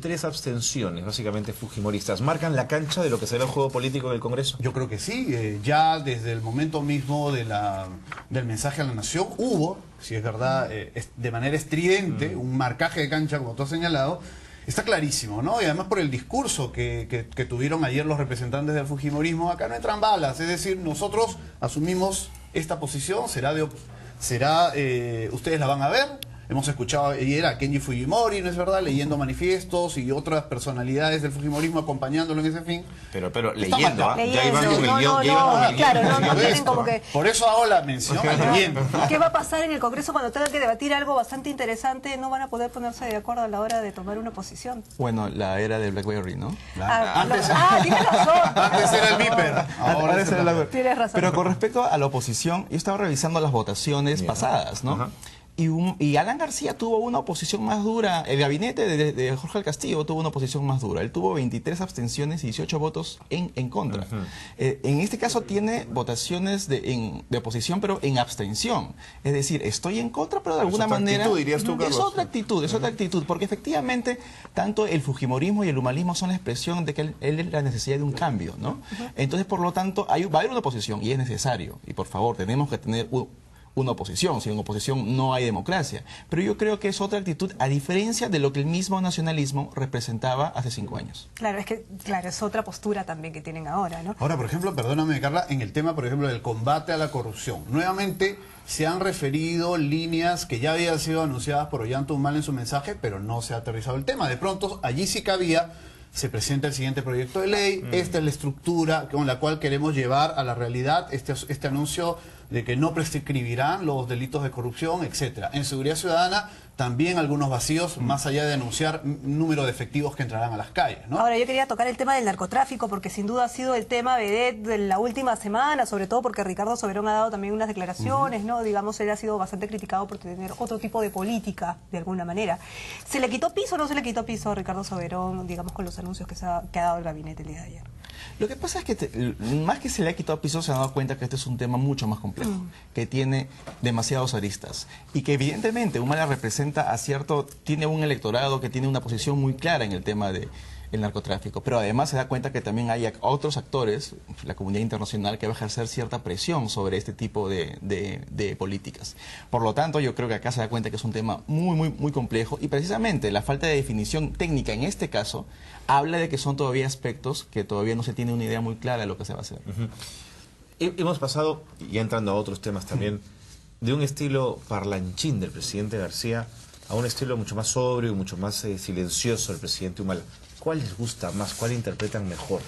Tres abstenciones, básicamente fujimoristas, ¿marcan la cancha de lo que será el juego político del Congreso? Yo creo que sí, ya desde el momento mismo del mensaje a la nación hubo, si es verdad, de manera estridente, un marcaje de cancha, como tú has señalado. Está clarísimo, ¿no? Y además por el discurso que tuvieron ayer los representantes del fujimorismo, acá no entran balas, es decir, nosotros asumimos esta posición, ustedes la van a ver. Hemos escuchado ayer a Kenji Fujimori, ¿no es verdad?, leyendo manifiestos y otras personalidades del fujimorismo acompañándolo en ese fin. Pero leyendo, ¿ah? Ya iban con el guión. Claro, no tienen como que... Por eso hago la mención a leyendo. ¿Qué va a pasar en el Congreso cuando tengan que debatir algo bastante interesante? No van a poder ponerse de acuerdo a la hora de tomar una posición. Bueno, la era de BlackBerry, ¿no? Tienes razón. Antes era el Viper. Ahora es el BlackBerry. Tienes razón. Pero con respecto a la oposición, yo estaba revisando las votaciones pasadas, ¿no? Ajá. Y Alan García tuvo una oposición más dura, el gabinete de Jorge del Castillo tuvo una oposición más dura. Él tuvo 23 abstenciones y 18 votos en contra. En este caso tiene votaciones de oposición, pero en abstención. Es decir, estoy en contra, pero de alguna manera... Actitud, dirías tú, Carlos. Es otra actitud, porque efectivamente tanto el fujimorismo y el humanismo son la expresión de que él es la necesidad de un cambio, ¿no? Entonces, por lo tanto, va a haber una oposición y es necesario. Y por favor, tenemos que tener una oposición, sin oposición no hay democracia. Pero yo creo que es otra actitud, a diferencia de lo que el mismo nacionalismo representaba hace 5 años. Claro, es otra postura también que tienen ahora, ¿no? Ahora, por ejemplo, perdóname, Carla, en el tema, por ejemplo, del combate a la corrupción, nuevamente se han referido líneas que ya habían sido anunciadas por Ollanta Humala en su mensaje, pero no se ha aterrizado el tema. De pronto, allí sí cabía. Se presenta el siguiente proyecto de ley, esta es la estructura con la cual queremos llevar a la realidad este anuncio de que no prescribirán los delitos de corrupción, etcétera. En seguridad ciudadana también algunos vacíos, más allá de anunciar número de efectivos que entrarán a las calles, ¿no? Ahora, yo quería tocar el tema del narcotráfico, porque sin duda ha sido el tema vedette de la última semana, sobre todo porque Ricardo Soberón ha dado también unas declaraciones, ¿no? Digamos, él ha sido bastante criticado por tener otro tipo de política, de alguna manera. ¿Se le quitó piso o no se le quitó piso a Ricardo Soberón, digamos, con los anuncios que ha dado el gabinete el día de ayer? Lo que pasa es que más que se le ha quitado piso, se ha dado cuenta que este es un tema mucho más complejo, que tiene demasiados aristas y que evidentemente Humala representa tiene un electorado que tiene una posición muy clara en el tema del narcotráfico, pero además se da cuenta que también hay otros actores, la comunidad internacional, que va a ejercer cierta presión sobre este tipo de políticas. Por lo tanto, yo creo que acá se da cuenta que es un tema muy complejo y precisamente la falta de definición técnica en este caso habla de que son todavía aspectos que todavía no se tiene una idea muy clara de lo que se va a hacer. Hemos pasado, ya entrando a otros temas también, de un estilo parlanchín del presidente García a un estilo mucho más sobrio y mucho más silencioso del presidente Humala. ¿Cuál les gusta más? ¿Cuál interpretan mejor?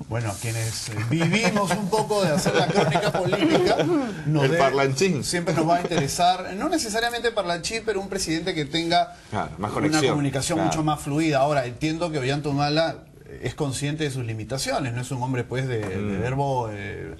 Bueno, quienes vivimos un poco de hacer la crónica política, el parlanchín siempre nos va a interesar, no necesariamente parlanchín, pero un presidente que tenga más una comunicación mucho más fluida. Ahora, entiendo que Ollanta Humala es consciente de sus limitaciones, no es un hombre pues de verbo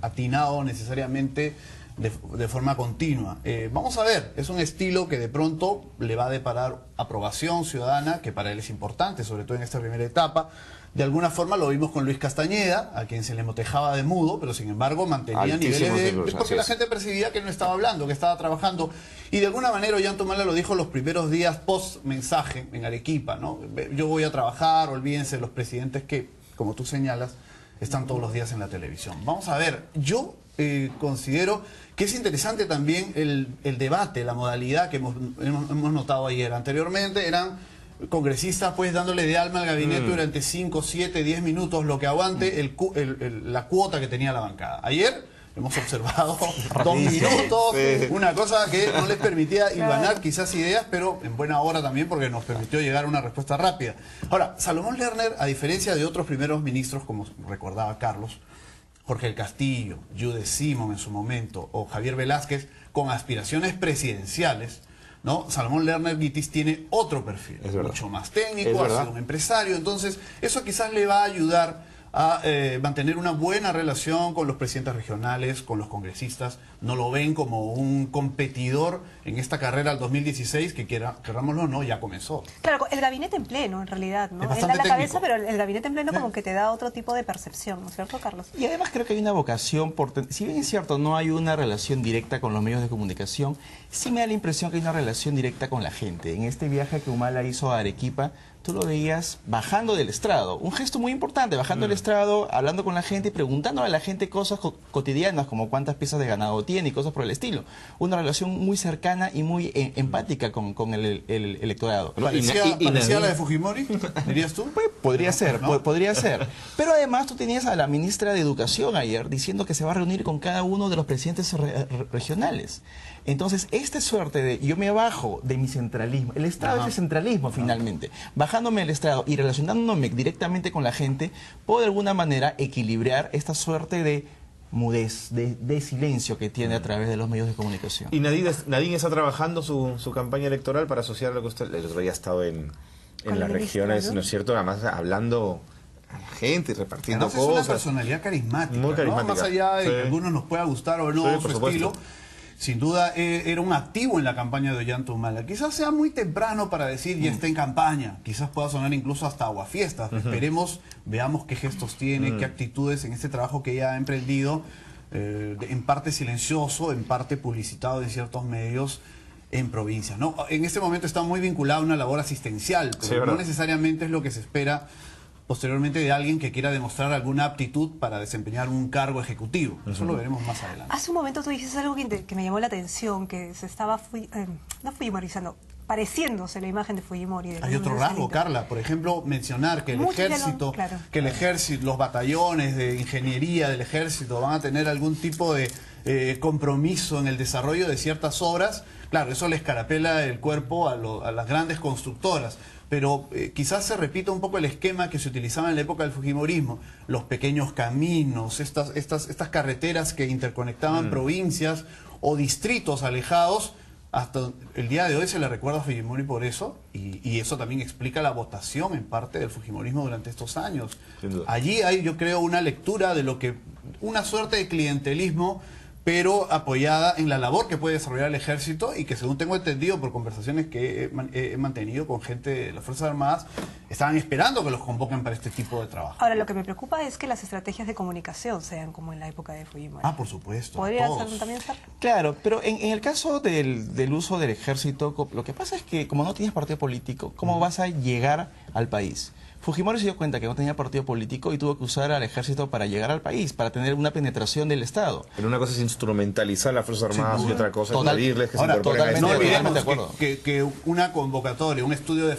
atinado necesariamente de forma continua. Vamos a ver, es un estilo que de pronto le va a deparar aprobación ciudadana, que para él es importante, sobre todo en esta primera etapa. De alguna forma lo vimos con Luis Castañeda, a quien se le motejaba de mudo, pero sin embargo mantenía niveles porque la gente percibía que no estaba hablando, que estaba trabajando. Y de alguna manera Ollanta Humala lo dijo los primeros días post mensaje en Arequipa, ¿no? Yo voy a trabajar, olvídense de los presidentes que, como tú señalas, están todos los días en la televisión. Vamos a ver, yo considero que es interesante también el debate, la modalidad que hemos notado ayer. Anteriormente eran congresistas pues dándole de alma al gabinete durante 5, 7, 10 minutos, lo que aguante la cuota que tenía la bancada. Ayer hemos observado 2 minutos, una cosa que no les permitía hilvanar quizás ideas, pero en buena hora también porque nos permitió llegar a una respuesta rápida. Ahora, Salomón Lerner, a diferencia de otros primeros ministros, como recordaba Carlos, Jorge del Castillo, Jude Simón en su momento, o Javier Velázquez, con aspiraciones presidenciales, ¿no? Salomón Lerner Guitis tiene otro perfil, mucho más técnico, ha sido un empresario, entonces eso quizás le va a ayudar a mantener una buena relación con los presidentes regionales, con los congresistas. No lo ven como un competidor en esta carrera al 2016, que querámoslo o no, ya comenzó. Claro, el gabinete en pleno, en realidad, ¿no? Él da la cabeza, pero el gabinete en pleno como que te da otro tipo de percepción, ¿no es cierto, Carlos? Y además creo que hay una vocación, si bien es cierto, no hay una relación directa con los medios de comunicación, sí me da la impresión que hay una relación directa con la gente. En este viaje que Humala hizo a Arequipa, tú lo veías bajando del estrado. Un gesto muy importante, bajando del estrado, hablando con la gente y preguntándole a la gente cosas cotidianas como cuántas piezas de ganado tiene y cosas por el estilo. Una relación muy cercana y muy empática con el electorado. ¿Parecía la de Fujimori, dirías tú? Pues, podría ser, ¿no? podría ser. Pero además tú tenías a la ministra de Educación ayer diciendo que se va a reunir con cada uno de los presidentes regionales. Entonces, esta suerte de yo me bajo de mi centralismo, el Estado es el centralismo finalmente, bajándome del Estado y relacionándome directamente con la gente, puedo de alguna manera equilibrar esta suerte de mudez, de silencio que tiene a través de los medios de comunicación. Y Nadine está trabajando su campaña electoral para asociar lo que usted... El otro día ha estado en las regiones, ¿no es cierto? Además, hablando a la gente, repartiendo Además, cosas. es una personalidad carismática, Muy carismática. ¿no? Más allá de que a algunos nos pueda gustar o no Sí, por su supuesto. estilo, sin duda era un activo en la campaña de Ollanta Humala. Quizás sea muy temprano para decir ya está en campaña, quizás pueda sonar incluso hasta aguafiestas. Esperemos, veamos qué gestos tiene, qué actitudes en este trabajo que ella ha emprendido, en parte silencioso, en parte publicitado en ciertos medios en provincias, ¿no? En este momento está muy vinculado a una labor asistencial, pero Sí, no ¿verdad? necesariamente es lo que se espera posteriormente de alguien que quiera demostrar alguna aptitud para desempeñar un cargo ejecutivo. Eso lo veremos más adelante. Hace un momento tú dijiste algo que me llamó la atención, que se estaba, no fujimorizando, pareciéndose la imagen de Fujimori. Hay otro rasgo, Carla, por ejemplo, mencionar que el Muchos ya lo- ejército, claro. los batallones de ingeniería del ejército van a tener algún tipo de compromiso en el desarrollo de ciertas obras. Claro, eso le escarapela el cuerpo a las grandes constructoras. Pero quizás se repita un poco el esquema que se utilizaba en la época del Fujimorismo. Los pequeños caminos, estas carreteras que interconectaban provincias o distritos alejados. Hasta el día de hoy se le recuerda a Fujimori por eso, y eso también explica la votación en parte del Fujimorismo durante estos años. Sin duda. Allí hay, yo creo, una lectura de lo que, una suerte de clientelismo, pero apoyada en la labor que puede desarrollar el ejército y que, según tengo entendido por conversaciones que he mantenido con gente de las Fuerzas Armadas, estaban esperando que los convoquen para este tipo de trabajo. Ahora, lo que me preocupa es que las estrategias de comunicación sean como en la época de Fujimori. Ah, por supuesto. ¿Podría todos. ser también ser? Claro, pero en el caso del uso del ejército, lo que pasa es que como no tienes partido político, ¿cómo vas a llegar al país? Fujimori se dio cuenta que no tenía partido político y tuvo que usar al ejército para llegar al país, para tener una penetración del Estado. Pero una cosa es instrumentalizar las Fuerzas Armadas y otra cosa es Total- pedirles que Ahora, se incorporen a no este totalmente olvidemos de acuerdo. que una convocatoria, un estudio de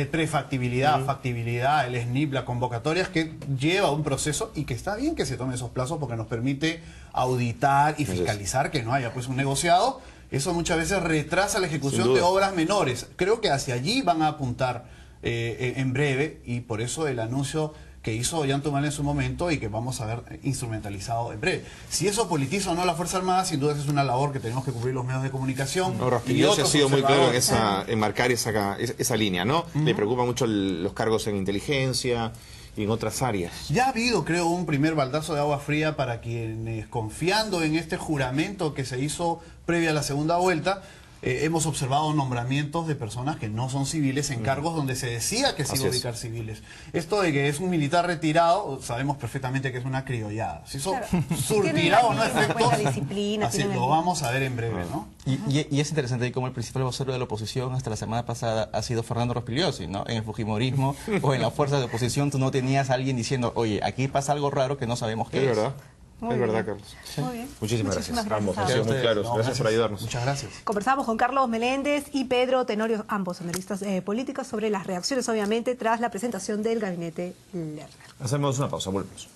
prefactibilidad, factibilidad, el SNIP, la convocatoria, es que lleva un proceso y que está bien que se tomen esos plazos porque nos permite auditar y fiscalizar que no haya pues un negociado. Eso muchas veces retrasa la Sin ejecución duda. de obras menores. Creo que hacia allí van a apuntar en breve, y por eso el anuncio que hizo Ollanta Humala en su momento y que vamos a ver instrumentalizado en breve. Si eso politiza o no la Fuerza Armada, sin duda esa es una labor que tenemos que cubrir los medios de comunicación. No, y Rospigliosi ha otros sido muy claro en, observadores. en marcar esa línea, ¿no? Le preocupa mucho los cargos en inteligencia y en otras áreas. Ya ha habido, creo, un primer baldazo de agua fría para quienes, confiando en este juramento que se hizo previa a la segunda vuelta, hemos observado nombramientos de personas que no son civiles en cargos donde se decía que se iba a Así es. ubicar civiles. Esto de que es un militar retirado, sabemos perfectamente que es una criollada. Si eso Claro. surtirá Tienen o no la efectos, buena disciplina, así tienen lo el- vamos a ver en breve, ¿no? Y es interesante cómo el principal vocero de la oposición hasta la semana pasada ha sido Fernando Rospigliosi, ¿no? En el fujimorismo o en la fuerza de oposición tú no tenías a alguien diciendo, oye, aquí pasa algo raro que no sabemos qué Es es. verdad. Muy Es bien. verdad, Carlos. Muy bien. Muchísimas gracias. Ambos, han Gracias. sido muy claros. No, Gracias por ayudarnos. Muchas gracias. Conversamos con Carlos Meléndez y Pedro Tenorio, ambos analistas políticos, sobre las reacciones, obviamente, tras la presentación del gabinete Lerner. Hacemos una pausa, volvemos.